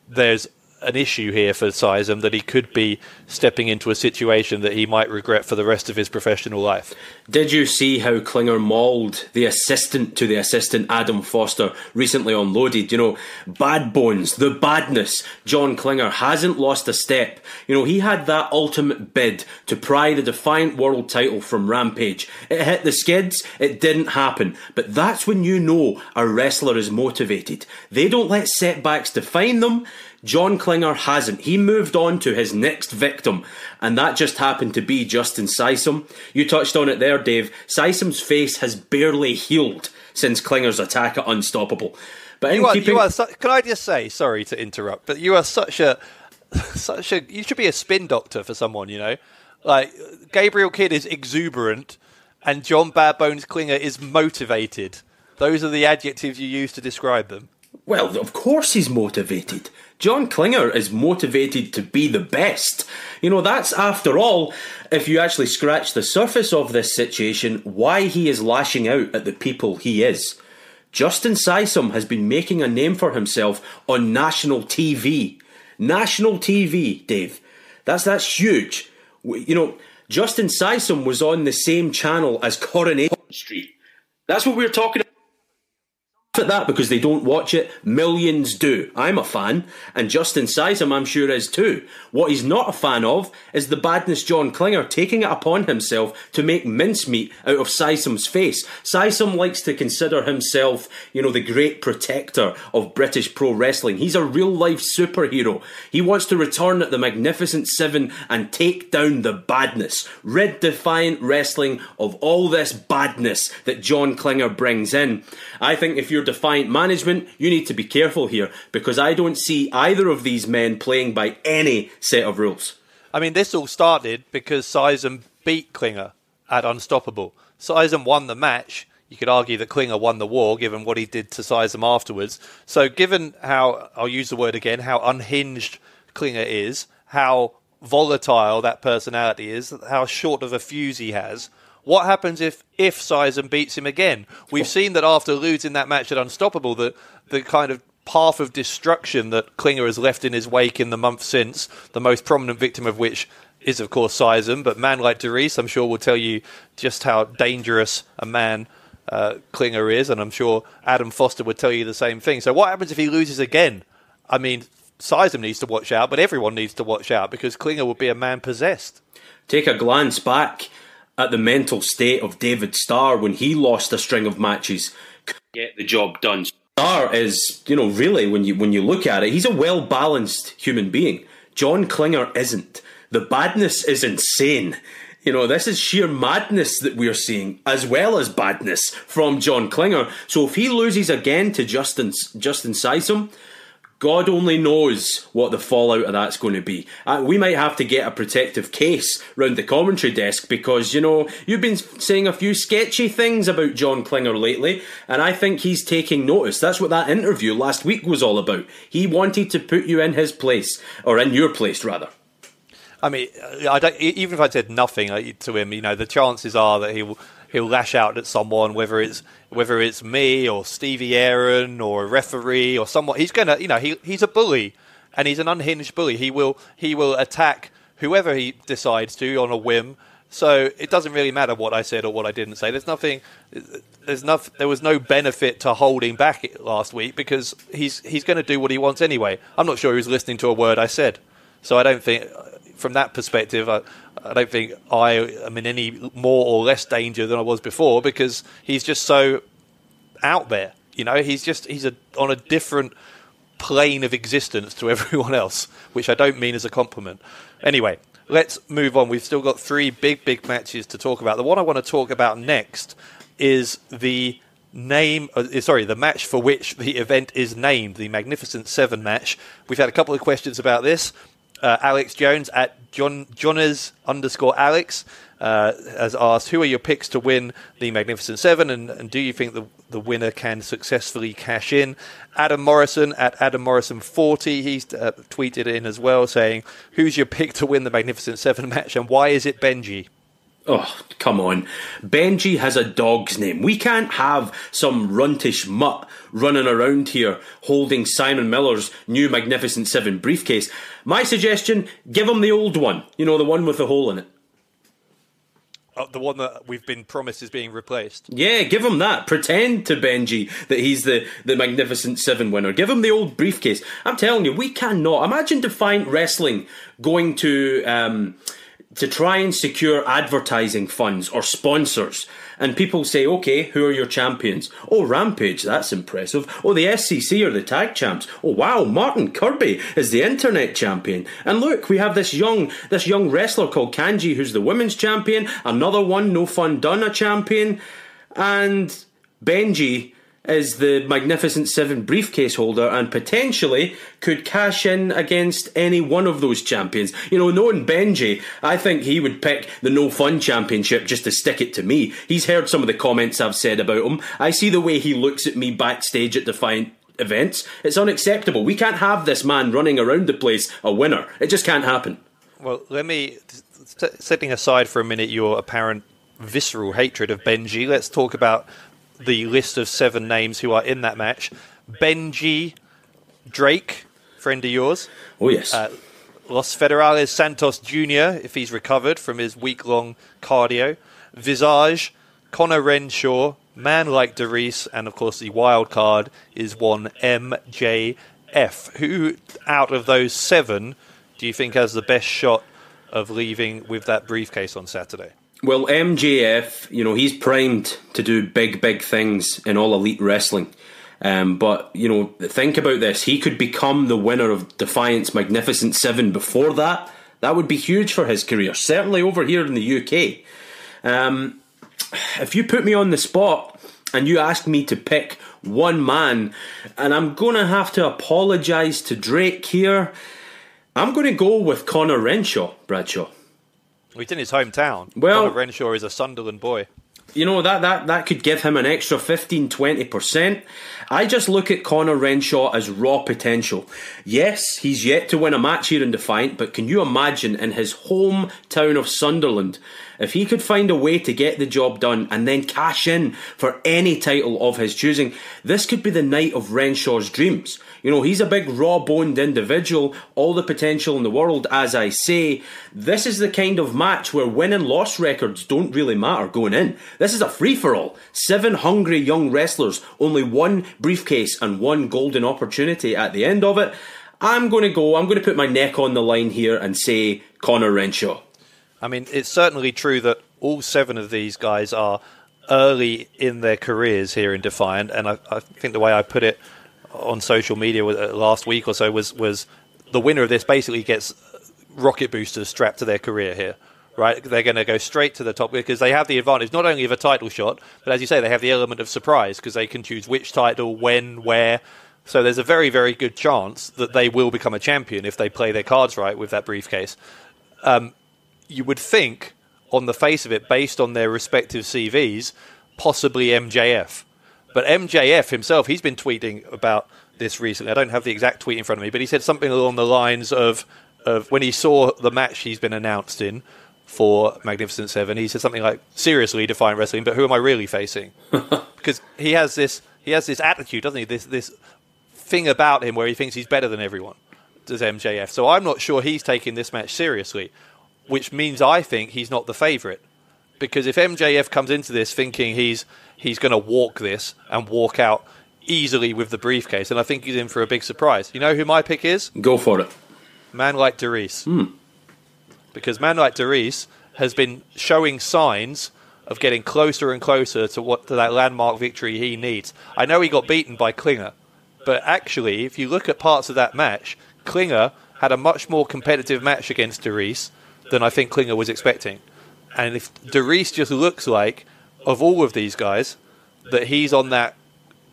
Speaker 1: there's an issue here for Sysum that he could be stepping into a situation that he might regret for the rest of his professional life.
Speaker 2: Did you see how Klinger mauled the assistant to the assistant, Adam Foster, recently on Loaded? You know, Bad Bones, the badness. John Klinger hasn't lost a step. You know, he had that ultimate bid to pry the Defiant World title from Rampage. It hit the skids, it didn't happen. But that's when you know a wrestler is motivated. They don't let setbacks define them. John Klinger hasn't. He moved on to his next victim, and that just happened to be Justin Sysum. You touched on it there, Dave. Sysum's face has barely healed since Klinger's attack at Unstoppable. But
Speaker 1: can I just say, sorry to interrupt, but you are such a you should be a spin doctor for someone, you know. Like, Gabriel Kidd is exuberant and John Bad Bones Klinger is motivated. Those are the adjectives you use to describe them.
Speaker 2: Well, of course he's motivated. John Klinger is motivated to be the best. You know, that's, after all, if you actually scratch the surface of this situation, why he is lashing out at the people he is. Justin Sysum has been making a name for himself on national TV. National TV, Dave. That's huge. You know, Justin Sysum was on the same channel as Coronation Street. That's what we're talking about. At that because they don't watch it. Millions do. I'm a fan, and Justin Sysum I'm sure is too. What he's not a fan of is the badness John Klinger taking it upon himself to make mincemeat out of Sysum's face. Sysum likes to consider himself, you know, the great protector of British pro wrestling. He's a real life superhero. He wants to return at the Magnificent Seven and take down the badness. Rid Defiant Wrestling of all this badness that John Klinger brings in. I think if you're Defiant management, you need to be careful here, because I don't see either of these men playing by any set of rules.
Speaker 1: I mean, this all started because Sysum beat Klinger at Unstoppable. Sysum won the match. You could argue that Klinger won the war, given what he did to Sysum afterwards. So given how, I'll use the word again, how unhinged Klinger is, how volatile that personality is, how short of a fuse he has, what happens if Sysum beats him again? We've seen that after losing that match at Unstoppable, the kind of path of destruction that Klinger has left in his wake in the month since, the most prominent victim of which is, of course, Sysum. But man like Derice, I'm sure, will tell you just how dangerous a man Klinger is, and I'm sure Adam Foster would tell you the same thing. So what happens if he loses again? I mean, Sysum needs to watch out, but everyone needs to watch out, because Klinger would be a man possessed.
Speaker 2: Take a glance back at the mental state of David Starr when he lost a string of matches. Get the job done. Starr is, you know, really, when you look at it, he's a well-balanced human being. John Klinger isn't. The badness is insane. You know, this is sheer madness that we're seeing, as well as badness from John Klinger. So if he loses again to Justin Sysum, God only knows what the fallout of that's going to be. We might have to get a protective case round the commentary desk, because, you know, you've been saying a few sketchy things about John Klinger lately, and I think he's taking notice. That's what that interview last week was all about. He wanted to put you in his place, or in your place, rather.
Speaker 1: I mean, even if I said nothing to him, you know, the chances are that he'll lash out at someone, whether it's me or Stevie Aaron or a referee or someone. He's gonna, you know, he's a bully, and he's an unhinged bully. He will attack whoever he decides to on a whim. So it doesn't really matter what I said or what I didn't say. There was no benefit to holding back last week, because he's going to do what he wants anyway. I'm not sure he was listening to a word I said. So I don't think, from that perspective, I don't think I am in any more or less danger than I was before, because he's just so out there. You know, he's on a different plane of existence to everyone else, which I don't mean as a compliment. Anyway, let's move on. We've still got three big matches to talk about. The one I want to talk about next is the match for which the event is named, the Magnificent Seven match. We've had a couple of questions about this. Alex Jones at Jonas_Alex has asked, who are your picks to win the Magnificent Seven, and do you think the winner can successfully cash in? Adam Morrison at Adam Morrison 40, he's tweeted in as well, saying, who's your pick to win the Magnificent Seven match, and why is it Benji?
Speaker 2: Oh, come on. Benji has a dog's name. We can't have some runtish mutt running around here holding Simon Miller's new Magnificent Seven briefcase. My suggestion, give him the old one. You know, the one with the hole in it.
Speaker 1: The one that we've been promised is being replaced.
Speaker 2: Yeah, give him that. Pretend to Benji that he's the Magnificent Seven winner. Give him the old briefcase. I'm telling you, we cannot. Imagine Defiant Wrestling going to try and secure advertising funds or sponsors, and people say, okay, who are your champions? Oh, Rampage, that's impressive. Oh, the SCC are the tag champs. Oh, wow, Martin Kirby is the internet champion. And look, we have this young wrestler called Kenji, who's the women's champion. Another one, No Fun Done, a champion. And Benji is the Magnificent Seven briefcase holder and potentially could cash in against any one of those champions. You know, knowing Benji, I think he would pick the No Fun Championship just to stick it to me. He's heard some of the comments I've said about him. I see the way he looks at me backstage at Defiant events. It's unacceptable. We can't have this man running around the place a winner. It just can't happen.
Speaker 1: Well, let me, setting aside for a minute your apparent visceral hatred of Benji, let's talk about the list of 7 names who are in that match. Benji Drake, friend of yours.
Speaker 2: Oh, yes.
Speaker 1: Los Federales Santos Jr., if he's recovered from his week-long cardio. Visage, Conor Renshaw, Man Like Darius, and of course the wild card is one MJF. Who out of those 7 do you think has the best shot of leaving with that briefcase on Saturday?
Speaker 2: Well, MJF, you know, he's primed to do big things in All Elite Wrestling. But, you know, think about this. He could become the winner of Defiant's Magnificent Seven before that. That would be huge for his career, certainly over here in the UK. If you put me on the spot and you ask me to pick one man, and I'm going to have to apologise to Drake here, I'm going to go with Conor Renshaw, Bradshaw.
Speaker 1: He's in his hometown.
Speaker 2: Well,
Speaker 1: Conor Renshaw is a Sunderland boy.
Speaker 2: You know, that could give him an extra 15-20%. I just look at Conor Renshaw as raw potential. Yes, he's yet to win a match here in Defiant, but can you imagine in his hometown of Sunderland, if he could find a way to get the job done and then cash in for any title of his choosing, this could be the night of Renshaw's dreams. You know, he's a big raw-boned individual, all the potential in the world, as I say. This is the kind of match where win and loss records don't really matter going in. This is a free-for-all. 7 hungry young wrestlers, only 1 briefcase and 1 golden opportunity at the end of it. I'm going to put my neck on the line here and say Conor Renshaw.
Speaker 1: I mean, it's certainly true that all 7 of these guys are early in their careers here in Defiant, and I think the way I put it on social media last week or so was the winner of this basically gets rocket boosters strapped to their career here, right? They're going to go straight to the top because they have the advantage not only of a title shot, but as you say, they have the element of surprise because they can choose which title, when, where. So there's a very, very good chance that they will become a champion if they play their cards right with that briefcase. You would think, on the face of it, based on their respective CVs, possibly MJF. But MJF himself, he's been tweeting about this recently. I don't have the exact tweet in front of me, but he said something along the lines of when he saw the match he's been announced in for Magnificent Seven, he said something like, seriously, Defiant Wrestling, but who am I really facing? Because he has this attitude, doesn't he? This thing about him where he thinks he's better than everyone, does MJF. So I'm not sure he's taking this match seriously, which means I think he's not the favourite. Because if MJF comes into this thinking he's going to walk this and walk out easily with the briefcase, and I think he's in for a big surprise. You know who my pick is?
Speaker 2: Go for it.
Speaker 1: Man Like Darius. Because Man Like Darius has been showing signs of getting closer and closer to that landmark victory he needs. I know he got beaten by Klinger, but actually, if you look at parts of that match, Klinger had a much more competitive match against Darius than I think Klinger was expecting. And if Darius just looks like, of all of these guys, that he's on that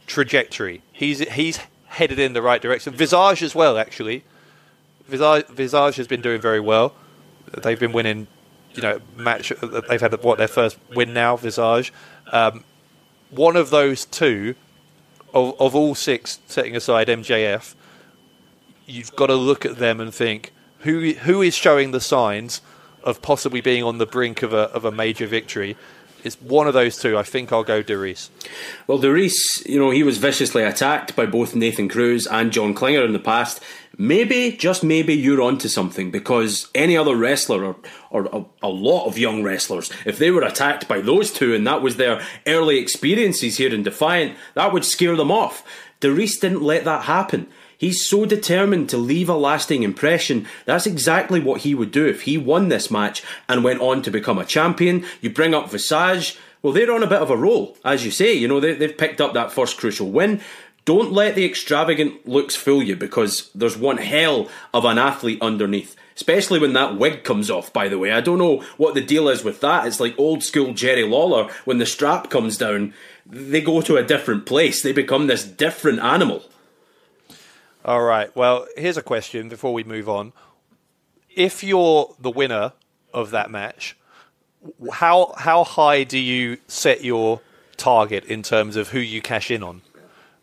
Speaker 1: trajectory. He's headed in the right direction. Visage as well, actually. Visage has been doing very well. They've been winning, match. They've had their first win now. Visage. One of those 2, of all 6, setting aside MJF, you've got to look at them and think who is showing the signs of possibly being on the brink of a major victory. It's one of those 2. I think I'll go Darius.
Speaker 2: Well, Darius, he was viciously attacked by both Nathan Cruz and John Klinger in the past. Maybe, just maybe, you're onto something, because any other wrestler or a lot of young wrestlers, if they were attacked by those 2 and that was their early experiences here in Defiant, that would scare them off. Darius didn't let that happen. He's so determined to leave a lasting impression. That's exactly what he would do if he won this match and went on to become a champion. You bring up Visage. Well, they're on a bit of a roll, as you say. They've picked up that first crucial win. Don't let the extravagant looks fool you, because there's one hell of an athlete underneath. Especially when that wig comes off, by the way. I don't know what the deal is with that. It's like old school Jerry Lawler when the strap comes down. they go to a different place. They become this different animal.
Speaker 1: All right. Well, here's a question before we move on. If you're the winner of that match, how high do you set your target in terms of who you cash in on?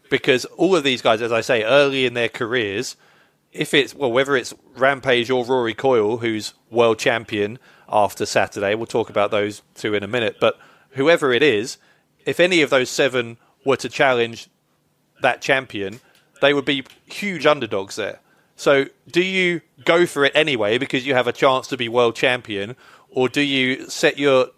Speaker 1: Because all of these guys, as I say, early in their careers, whether it's Rampage or Rory Coyle, who's world champion after Saturday, we'll talk about those two in a minute, but whoever it is, if any of those 7 were to challenge that champion, they would be huge underdogs there. So do you go for it anyway because you have a chance to be world champion, or do you set your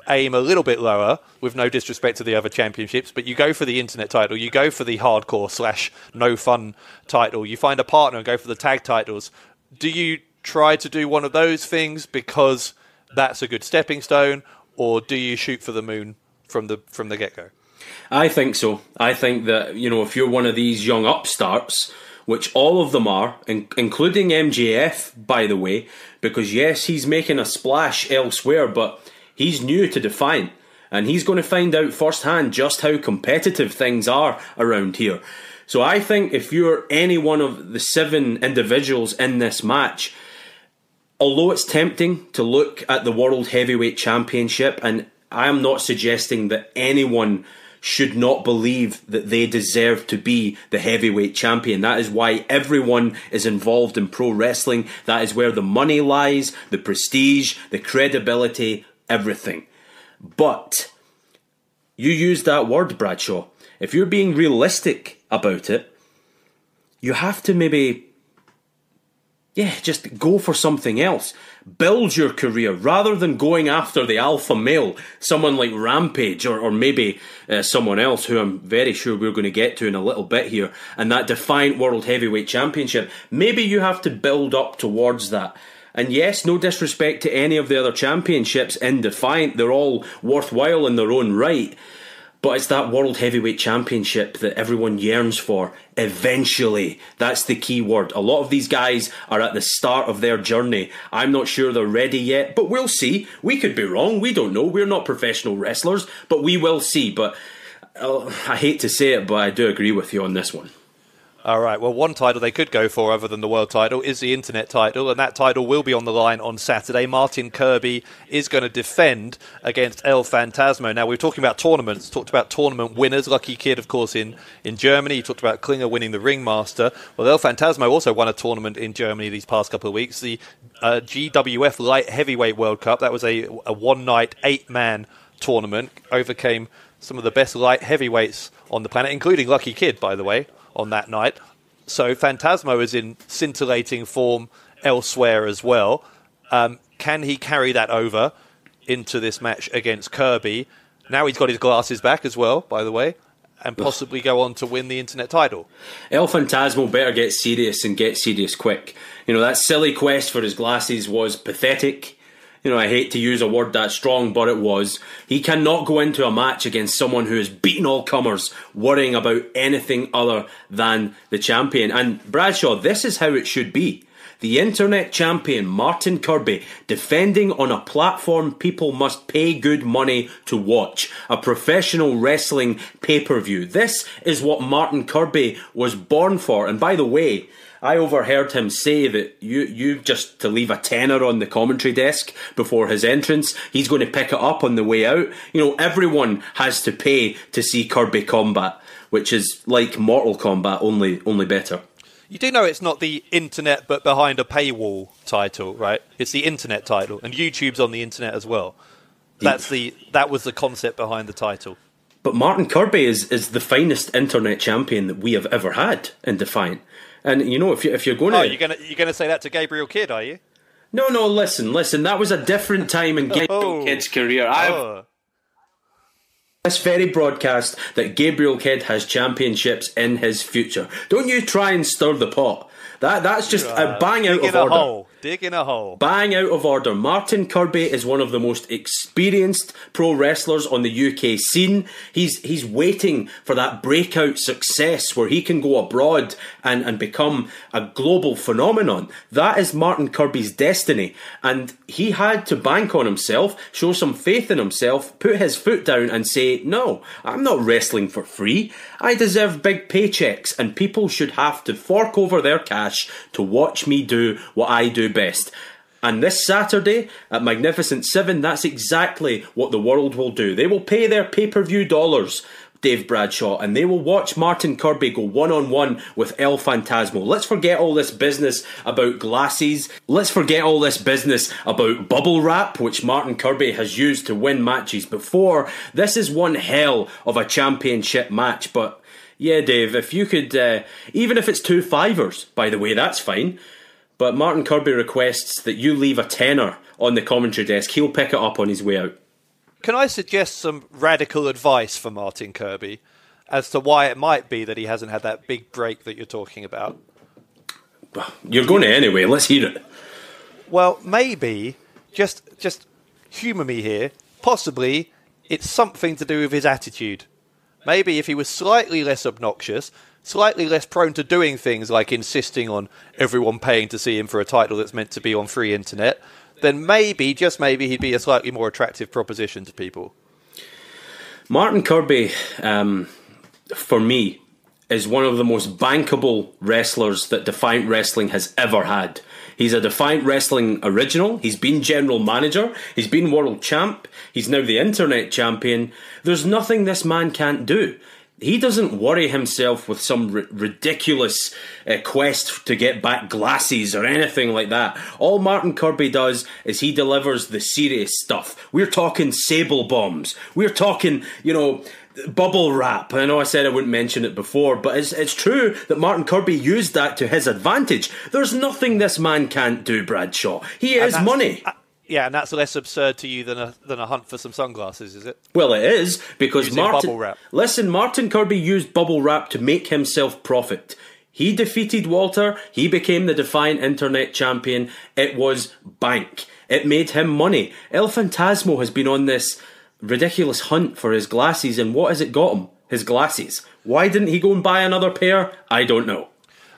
Speaker 1: aim a little bit lower, with no disrespect to the other championships, but you go for the internet title, you go for the hardcore / no fun title, you find a partner and go for the tag titles? Do you try to do one of those things because that's a good stepping stone, or do you shoot for the moon from the get-go?
Speaker 2: I think so. I think that, if you're one of these young upstarts, which all of them are, including MJF, by the way, because yes, he's making a splash elsewhere, but he's new to Defiant, and he's going to find out firsthand just how competitive things are around here. So I think if you're any one of the 7 individuals in this match, although it's tempting to look at the World Heavyweight Championship, and I am not suggesting that anyone should not believe that they deserve to be the heavyweight champion. That is why everyone is involved in pro wrestling. That is where the money lies, the prestige, the credibility, everything. But you use that word, Bradshaw. If you're being realistic about it, you have to maybe, just go for something else. Build your career rather than going after the alpha male, someone like Rampage or maybe someone else who I'm very sure we're going to get to in a little bit here, and that Defiant World Heavyweight Championship. Maybe you have to build up towards that. And yes, no disrespect to any of the other championships in Defiant, they're all worthwhile in their own right. But it's that World Heavyweight Championship that everyone yearns for eventually. That's the key word. A lot of these guys are at the start of their journey. I'm not sure they're ready yet, but we'll see. We could be wrong. We don't know. We're not professional wrestlers, but we will see. But I hate to say it, but I do agree with you on this one.
Speaker 1: All right, well, one title they could go for other than the world title is the internet title, and that title will be on the line on Saturday. Martin Kirby is going to defend against El Phantasmo. Now, we're talking about tournaments, talked about tournament winners. Lucky Kid, of course, in Germany. You talked about Klinger winning the Ringmaster. Well, El Phantasmo also won a tournament in Germany these past couple of weeks, the GWF Light Heavyweight World Cup. That was a one-night, 8-man tournament. Overcame some of the best light heavyweights on the planet, including Lucky Kid, by the way, on that night. So Phantasmo is in scintillating form elsewhere as well. Can he carry that over into this match against Kirby? Now he's got his glasses back as well, by the way, and possibly go on to win the internet title.
Speaker 2: El Phantasmo better get serious and get serious quick. That silly quest for his glasses was pathetic. I hate to use a word that strong, but it was. He cannot go into a match against someone who has beaten all comers, worrying about anything other than the champion. And Bradshaw, this is how it should be. The internet champion, Martin Kirby, defending on a platform people must pay good money to watch. A professional wrestling pay-per-view. This is what Martin Kirby was born for. And by the way, I overheard him say that you just to leave a tenner on the commentary desk before his entrance. He's going to pick it up on the way out. Everyone has to pay to see Kirby combat, which is like Mortal Kombat, only better.
Speaker 1: You do know it's not the internet but behind a paywall title, right? It's the internet title, and YouTube's on the internet as well. That was the concept behind the title.
Speaker 2: But Martin Kirby is the finest internet champion that we have ever had in Defiant. And if you're going to,
Speaker 1: you're going to say that to Gabriel Kidd, are you?
Speaker 2: No. Listen. That was a different time in Gabriel Kidd's career. This very broadcast that Gabriel Kidd has championships in his future. Don't you try and stir the pot. That's just a bang out of order.
Speaker 1: Digging a hole.
Speaker 2: Bang out of order. Martin Kirby is one of the most experienced pro wrestlers on the UK scene. He's waiting for that breakout success where he can go abroad and become a global phenomenon. That is Martin Kirby's destiny. And he had to bank on himself, show some faith in himself, put his foot down and say, no, I'm not wrestling for free. I deserve big paychecks and people should have to fork over their cash to watch me do what I do best. And this Saturday at Magnificent 7, that's exactly what the world will do. They will pay their pay-per-view dollars, Dave Bradshaw, and they will watch Martin Kirby go one-on-one with El Phantasmo. Let's forget all this business about glasses. Let's forget all this business about bubble wrap, which Martin Kirby has used to win matches before. This is one hell of a championship match, but yeah, Dave, if you could, even if it's 2 fivers, by the way, that's fine. But Martin Kirby requests that you leave a tenner on the commentary desk. He'll pick it up on his way out.
Speaker 1: Can I suggest some radical advice for Martin Kirby as to why it might be that he hasn't had that big break that you're talking about?
Speaker 2: You're going to anyway. Let's hear it.
Speaker 1: Well, maybe, just humour me here, possibly it's something to do with his attitude. Maybe if he was slightly less obnoxious, slightly less prone to doing things like insisting on everyone paying to see him for a title that's meant to be on free internet, then maybe, just maybe, he'd be a slightly more attractive proposition to people.
Speaker 2: Martin Kirby, for me, is one of the most bankable wrestlers that Defiant Wrestling has ever had. He's a Defiant Wrestling original. He's been general manager. He's been world champ. He's now the internet champion. There's nothing this man can't do. He doesn't worry himself with some ridiculous quest to get back glasses or anything like that. All Martin Kirby does is he delivers the serious stuff. We're talking sable bombs. We're talking, bubble wrap. I know I said I wouldn't mention it before, but it's true that Martin Kirby used that to his advantage. There's nothing this man can't do, Bradshaw. He is money.
Speaker 1: Yeah, and that's less absurd to you than a hunt for some sunglasses, is it?
Speaker 2: Well, it is, because
Speaker 1: bubble wrap.
Speaker 2: Listen, Martin Kirby used bubble wrap to make himself profit. He defeated Walter. He became the Defiant Internet Champion. It was bank. It made him money. El Phantasmo has been on this ridiculous hunt for his glasses, and what has it got him? His glasses. Why didn't he go and buy another pair? I don't know.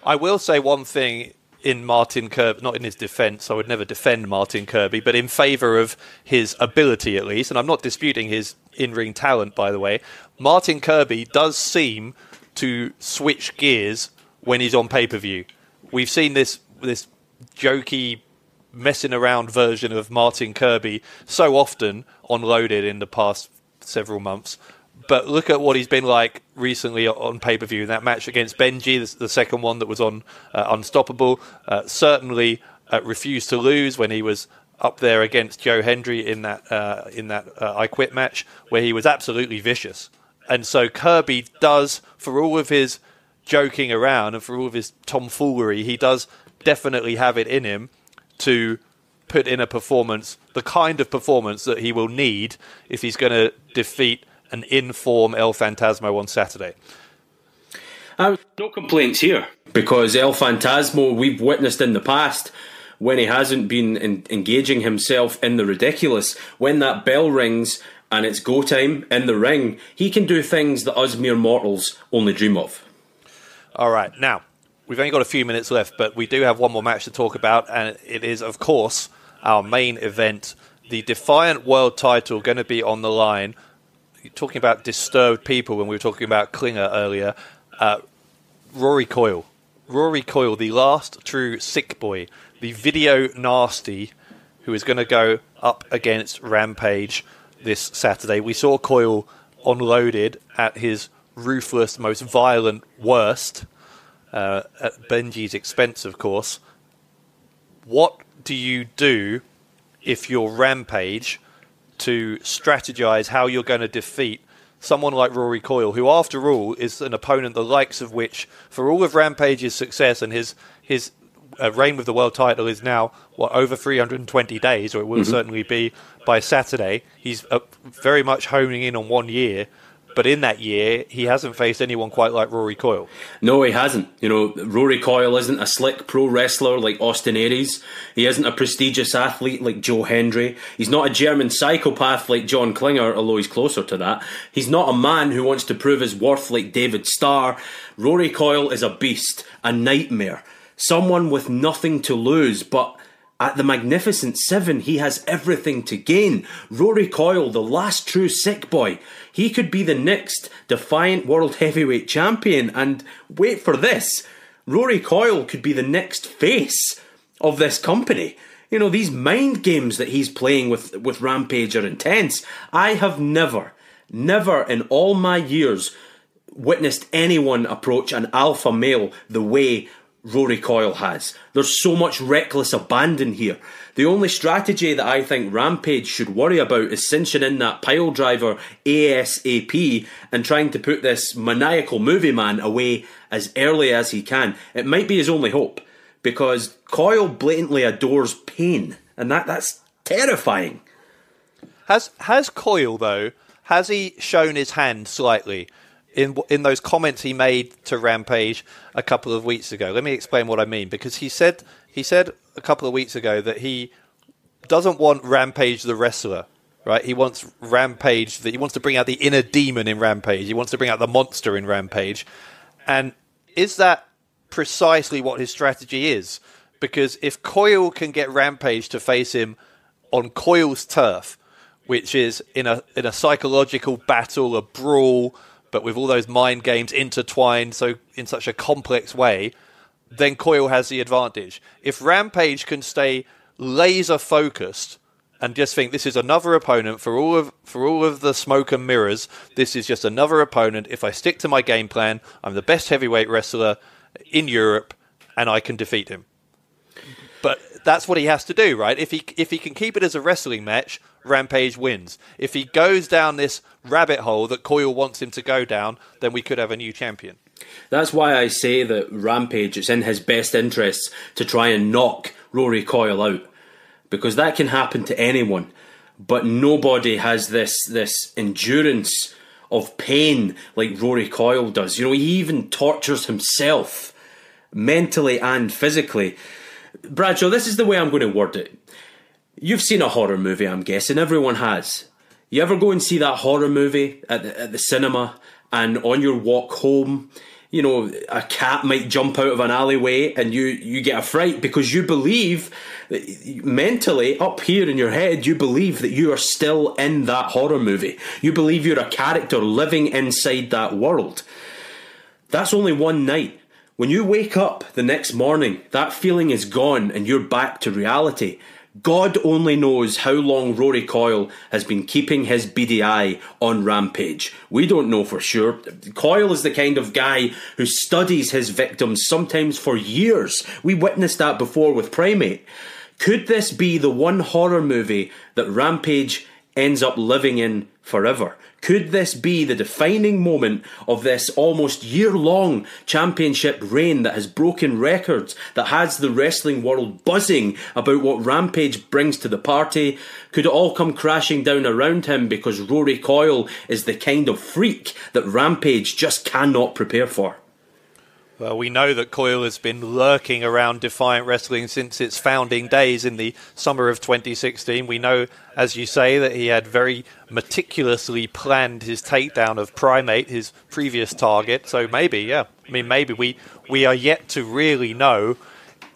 Speaker 1: I will say one thing in Martin Kirby, not in his defence, I would never defend Martin Kirby, but in favour of his ability at least, and I'm not disputing his in-ring talent, by the way, Martin Kirby does seem to switch gears when he's on pay-per-view. We've seen this jokey, messing around version of Martin Kirby so often on Loaded in the past several months. But look at what he's been like recently on pay-per-view. That match against Benji, the second one that was on Unstoppable, certainly refused to lose when he was up there against Joe Hendry in that I Quit match, where he was absolutely vicious. And so Kirby does, for all of his joking around and for all of his tomfoolery, he does definitely have it in him to put in a performance, the kind of performance that he will need if he's going to defeat an in-form El Phantasmo on Saturday.
Speaker 2: No complaints here, because El Phantasmo, we've witnessed in the past, when he hasn't been engaging himself in the ridiculous, when that bell rings and it's go time in the ring, he can do things that us mere mortals only dream of.
Speaker 1: All right, now, we've only got a few minutes left, but we do have one more match to talk about, and it is, of course, our main event. The Defiant World title going to be on the line. You're talking about disturbed people when we were talking about Klinger earlier. Rory Coyle. Rory Coyle, the last true sick boy, the video nasty, who is going to go up against Rampage this Saturday. We saw Coyle on Loaded at his ruthless, most violent worst, at Benji's expense, of course. What do you do if you're Rampage to strategize how you're going to defeat someone like Rory Coyle, who, after all, is an opponent the likes of which, for all of Rampage's success and his reign with the world title is now, over 320 days, or it will certainly be by Saturday. He's very much honing in on 1 year, But in that year, he hasn't faced anyone quite like Rory Coyle.
Speaker 2: No, he hasn't. You know, Rory Coyle isn't a slick pro wrestler like Austin Aries. He isn't a prestigious athlete like Joe Hendry. He's not a German psychopath like John Klinger, although he's closer to that. He's not a man who wants to prove his worth like David Starr. Rory Coyle is a beast, a nightmare, someone with nothing to lose, but at the Magnificent Seven, he has everything to gain. Rory Coyle, the last true sick boy. He could be the next Defiant World Heavyweight Champion. And wait for this, Rory Coyle could be the next face of this company. You know, these mind games that he's playing with Rampage are intense. I have never in all my years witnessed anyone approach an alpha male the way Rory Coyle has. There's so much reckless abandon here. The only strategy that I think Rampage should worry about is cinching in that pile driver ASAP and trying to put this maniacal movie man away as early as he can. It might be his only hope, because Coyle blatantly adores pain, and that's terrifying.
Speaker 1: Has Coyle, though, has he shown his hand slightly in those comments he made to Rampage a couple of weeks ago? Let me explain what I mean, because he said a couple of weeks ago that he doesn't want Rampage the wrestler, right? He wants Rampage, that he wants to bring out the inner demon in Rampage. He wants to bring out the monster in Rampage. And is that precisely what his strategy is? Because if Coyle can get Rampage to face him on Coyle's turf, which is in a psychological battle, a brawl, but with all those mind games intertwined so in such a complex way, then Coyle has the advantage. If Rampage can stay laser focused and just think this is another opponent for all of the smoke and mirrors, this is just another opponent. If I stick to my game plan, I'm the best heavyweight wrestler in Europe and I can defeat him. But that's what he has to do, right? If he can keep it as a wrestling match, Rampage wins. If he goes down this rabbit hole that Coyle wants him to go down, then we could have a new champion.
Speaker 2: That's why I say that Rampage, it's in his best interests to try and knock Rory Coyle out, because that can happen to anyone, but nobody has this endurance of pain like Rory Coyle does. You know, he even tortures himself mentally and physically. Bradshaw, this is the way I'm going to word it. You've seen a horror movie, I'm guessing. Everyone has. You ever go and see that horror movie at the cinema, and on your walk home, you know, a cat might jump out of an alleyway and you get a fright because you believe, mentally, up here in your head, you believe that you are still in that horror movie. You believe you're a character living inside that world. That's only one night. When you wake up the next morning, that feeling is gone and you're back to reality. God only knows how long Rory Coyle has been keeping his beady eye on Rampage. We don't know for sure. Coyle is the kind of guy who studies his victims, sometimes for years. We witnessed that before with Primate. Could this be the one horror movie that Rampage ends up living in forever? Could this be the defining moment of this almost year-long championship reign that has broken records, that has the wrestling world buzzing about what Rampage brings to the party? Could it all come crashing down around him because Rory Coyle is the kind of freak that Rampage just cannot prepare for?
Speaker 1: Well, we know that Coyle has been lurking around Defiant Wrestling since its founding days in the summer of 2016. We know, as you say, that he had very meticulously planned his takedown of Primate, his previous target. So maybe we are yet to really know,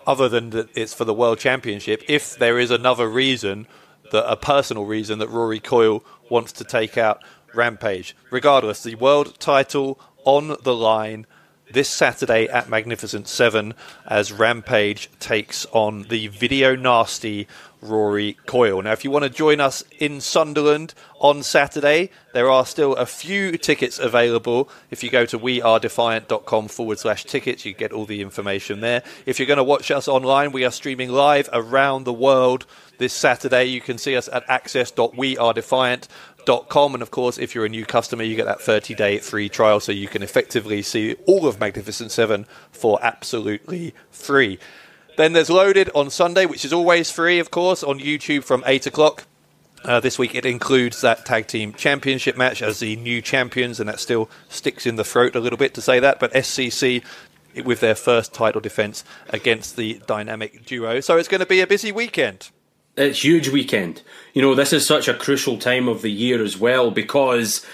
Speaker 1: other than that it's for the World Championship, if there is another reason, a personal reason, that Rory Coyle wants to take out Rampage. Regardless, the world title on the line this Saturday at Magnificent 7 as Rampage takes on the video nasty Rory Coyle. Now, if you want to join us in Sunderland on Saturday, there are still a few tickets available. If you go to wearedefiant.com/tickets, you get all the information there. If you're going to watch us online, we are streaming live around the world this Saturday. You can see us at access.wearedefiant.com, and of course, if you're a new customer, you get that 30-day free trial, so you can effectively see all of Magnificent 7 for absolutely free. Then there's Loaded on Sunday, which is always free, of course, on YouTube from 8 o'clock. This week it includes that tag team championship match as the new champions, and that still sticks in the throat a little bit to say that, but SCC with their first title defence against the dynamic duo. So it's going to be a busy weekend.
Speaker 2: It's a huge weekend. This is such a crucial time of the year as well, because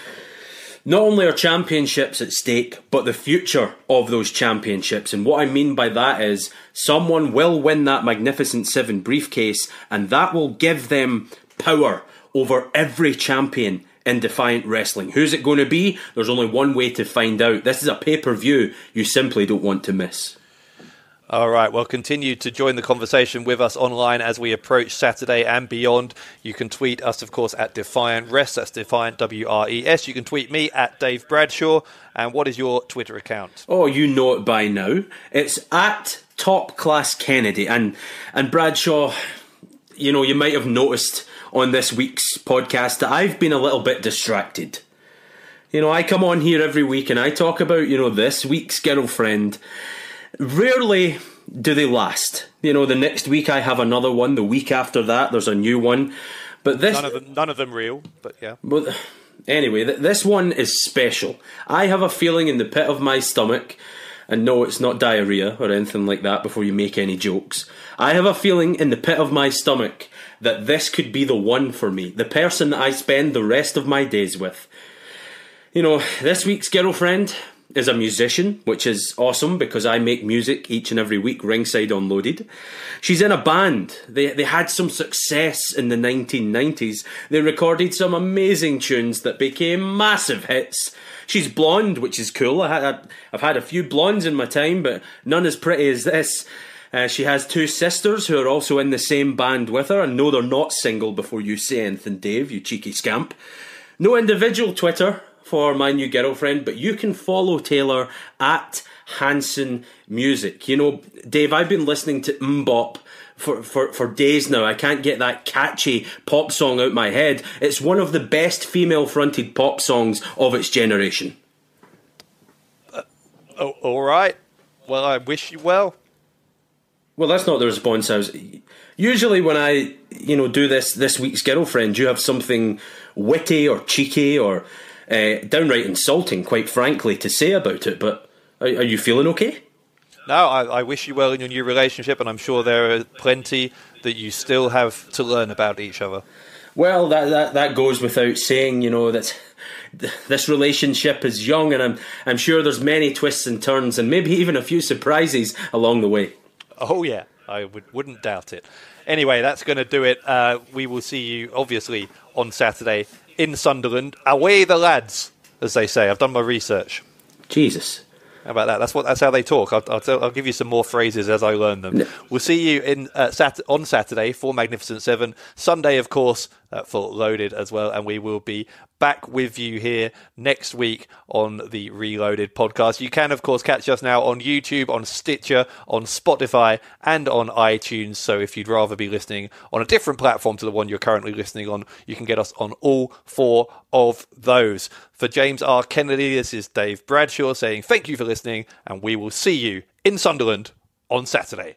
Speaker 2: not only are championships at stake, but the future of those championships. And what I mean by that is someone will win that Magnificent Seven briefcase, and that will give them power over every champion in Defiant Wrestling. Who's it going to be? There's only one way to find out. This is a pay-per-view you simply don't want to miss.
Speaker 1: All right, well, continue to join the conversation with us online as we approach Saturday and beyond. You can tweet us, of course, at Defiant Rest. That's Defiant, WRES. You can tweet me at Dave Bradshaw. And what is your Twitter account?
Speaker 2: Oh, you know it by now. It's at Top Class Kennedy. And Bradshaw, you might have noticed on this week's podcast that I've been a little bit distracted. I come on here every week and I talk about, this week's girlfriend. Rarely do they last. The next week I have another one. The week after that there's a new one. But this
Speaker 1: none of them real, but yeah.
Speaker 2: But anyway, this one is special. I have a feeling in the pit of my stomach, and no, it's not diarrhea or anything like that before you make any jokes. I have a feeling in the pit of my stomach that this could be the one for me. The person that I spend the rest of my days with. This week's girlfriend is a musician, which is awesome because I make music each and every week, ringside on Loaded. She's in a band. They had some success in the 1990s. They recorded some amazing tunes that became massive hits. She's blonde, which is cool. I've had a few blondes in my time, but none as pretty as this. She has two sisters who are also in the same band with her. And no, they're not single before you say anything, Dave, you cheeky scamp. No individual Twitter for my new girlfriend, but you can follow Taylor at Hanson Music. Dave, I've been listening to Mbop for days now. I can't get that catchy pop song out my head. It's one of the best female-fronted pop songs of its generation.
Speaker 1: All right. Well, I wish you well.
Speaker 2: Well, that's not the response I was... Usually when I, do this week's girlfriend, you have something witty or cheeky or downright insulting, quite frankly, to say about it. But are you feeling okay?
Speaker 1: No, I wish you well in your new relationship, and I'm sure there are plenty that you still have to learn about each other.
Speaker 2: Well, that goes without saying, that this relationship is young, and I'm sure there's many twists and turns, and maybe even a few surprises along the way.
Speaker 1: Oh yeah, I wouldn't doubt it. Anyway, that's going to do it. We will see you, obviously, on Saturday in Sunderland. Away the lads, as they say. I've done my research.
Speaker 2: Jesus.
Speaker 1: How about that? That's how they talk. I'll give you some more phrases as I learn them. No. We'll see you on Saturday for Magnificent Seven. Sunday, of course, for Loaded as well. And we will be back with you here next week on the ReLoaded podcast. You can, of course, catch us now on YouTube, on Stitcher, on Spotify, and on iTunes. So if you'd rather be listening on a different platform to the one you're currently listening on, you can get us on all four of those. For James R. Kennedy, this is Dave Bradshaw saying thank you for listening, and we will see you in Sunderland on Saturday.